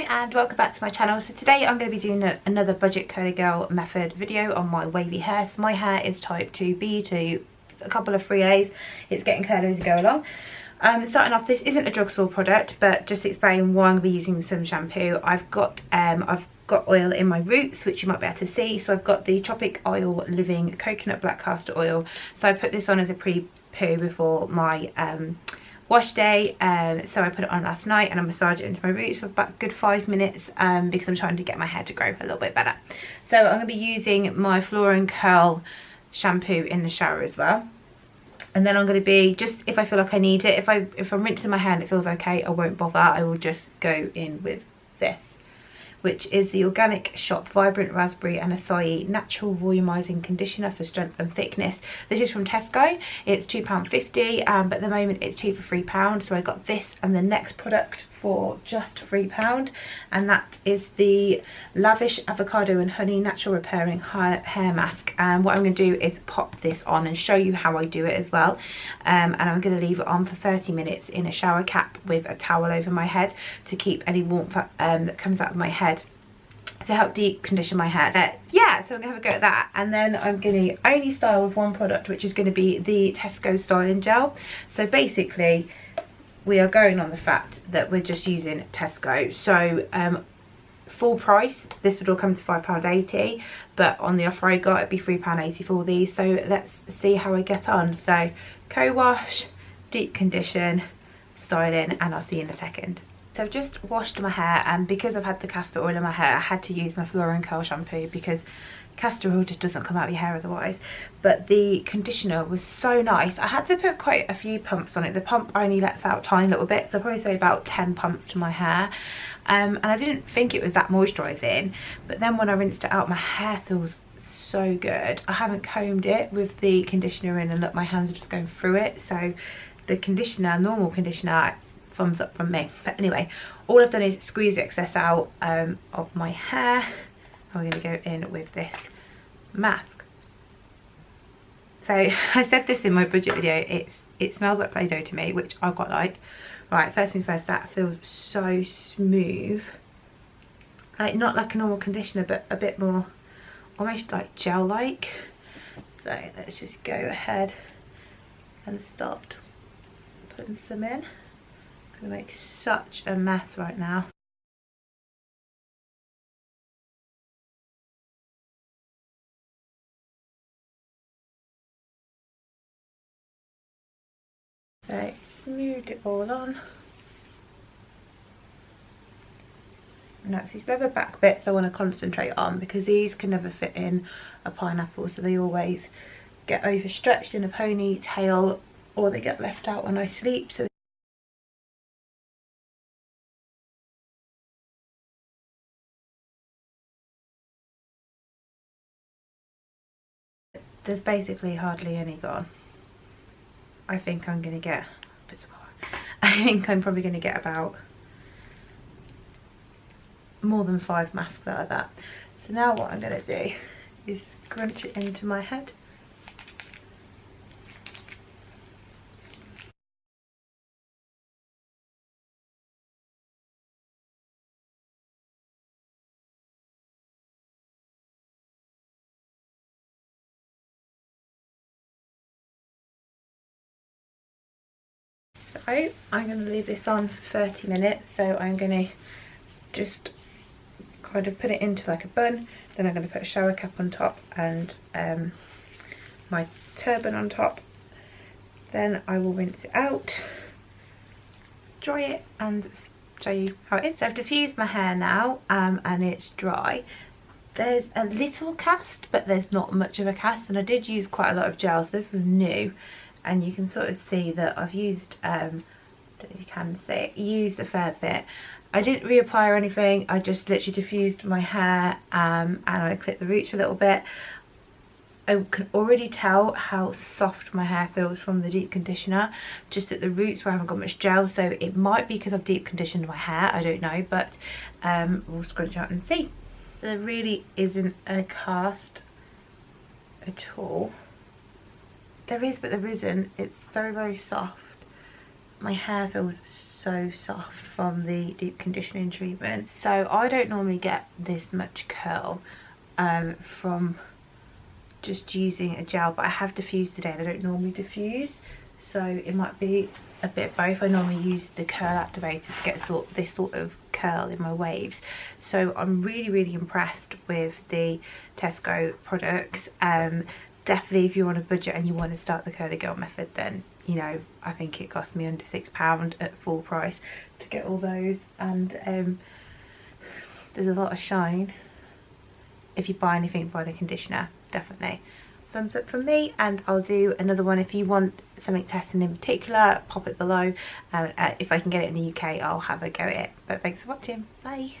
And welcome back to my channel. So today I'm going to be doing another budget curly girl method video on my wavy hair. So my hair is type 2B to a couple of 3As. It's getting curly as you go along. Starting off, this isn't a drugstore product, but just to explain why I'm going to be using some shampoo. I've got oil in my roots, which you might be able to see. So I've got the Tropic Oil Living Coconut Black Castor Oil. So I put this on as a pre-poo before my wash day, so I put it on last night and I massaged it into my roots for about a good 5 minutes because I'm trying to get my hair to grow a little bit better. So I'm going to be using my Flora & Curl shampoo in the shower as well. And then I'm going to be, just if I feel like I need it, if I'm rinsing my hair and it feels okay, I won't bother. I will just go in with this, which is the Organic Shop Vibrant Raspberry and Acai Natural Volumizing Conditioner for Strength and Thickness. This is from Tesco. It's £2.50, but at the moment it's 2 for £3. So I got this and the next product for just £3, and that is the Lavish Avocado and Honey Natural Repairing Hair Mask. And what I'm going to do is pop this on and show you how I do it as well. And I'm going to leave it on for 30 minutes in a shower cap with a towel over my head to keep any warmth that comes out of my head, to help deep condition my hair. Yeah, so I'm gonna have a go at that, and then I'm gonna only style with one product, which is going to be the Tesco styling gel. So basically we are going on the fact that we're just using Tesco. So full price this would all come to £5.80, but on the offer I got it'd be £3.80 for these. So let's see how I get on. So co-wash, deep condition, styling, and I'll see you in a second. So I've just washed my hair, and because I've had the castor oil in my hair I had to use my Flora & Curl shampoo because castor oil just doesn't come out of your hair otherwise. But the conditioner was so nice. I had to put quite a few pumps on it. The pump only lets out a tiny little bit, so I'll probably say about 10 pumps to my hair. And I didn't think it was that moisturising, but then when I rinsed it out my hair feels so good. I haven't combed it with the conditioner in, and look, my hands are just going through it. So the conditioner, normal conditioner, thumbs up from me. But anyway, all I've done is squeeze the excess out of my hair. I'm going to go in with this mask. So I said this in my budget video, it smells like Play-Doh to me, which I quite like. Right, first thing first, that feels so smooth. Like, not like a normal conditioner, but a bit more almost like gel-like. So let's just go ahead and start putting some in. I'm going to make such a mess right now. So smoothed it all on. Now it's these leather back bits I want to concentrate on, because these can never fit in a pineapple, so they always get overstretched in a ponytail or they get left out when I sleep. So there's basically hardly any gone. I think I'm going to get a bit smaller. I think I'm probably going to get about more than 5 masks out of that. So now what I'm going to do is scrunch it into my head. So I'm going to leave this on for 30 minutes. So I'm going to just kind of put it into like a bun. Then I'm going to put a shower cap on top and my turban on top. Then I will rinse it out, dry it, and show you how it is. So I've diffused my hair now and it's dry. There's a little cast, but there's not much of a cast, and I did use quite a lot of gel, so this was new. And you can sort of see that I've used, I don't know if you can see, used a fair bit. I didn't reapply or anything, I just literally diffused my hair and I clipped the roots a little bit. I can already tell how soft my hair feels from the deep conditioner, just at the roots where I haven't got much gel, so it might be because I've deep conditioned my hair, I don't know, but we'll scrunch out and see. There really isn't a cast at all. There is, but there isn't. It's very, very soft. my hair feels so soft from the deep conditioning treatment. So I don't normally get this much curl from just using a gel, but I have diffused today and I don't normally diffuse, so it might be a bit of both. I normally use the curl activator to get this sort of curl in my waves. So I'm really impressed with the Tesco products. Definitely if you're on a budget and you want to start the curly girl method, then you know, I think it cost me under £6 at full price to get all those, and there's a lot of shine. If you buy anything, buy the conditioner, definitely. Thumbs up from me, and I'll do another one. If you want something testing in particular, pop it below. If I can get it in the UK, I'll have a go at it. But thanks for watching, bye.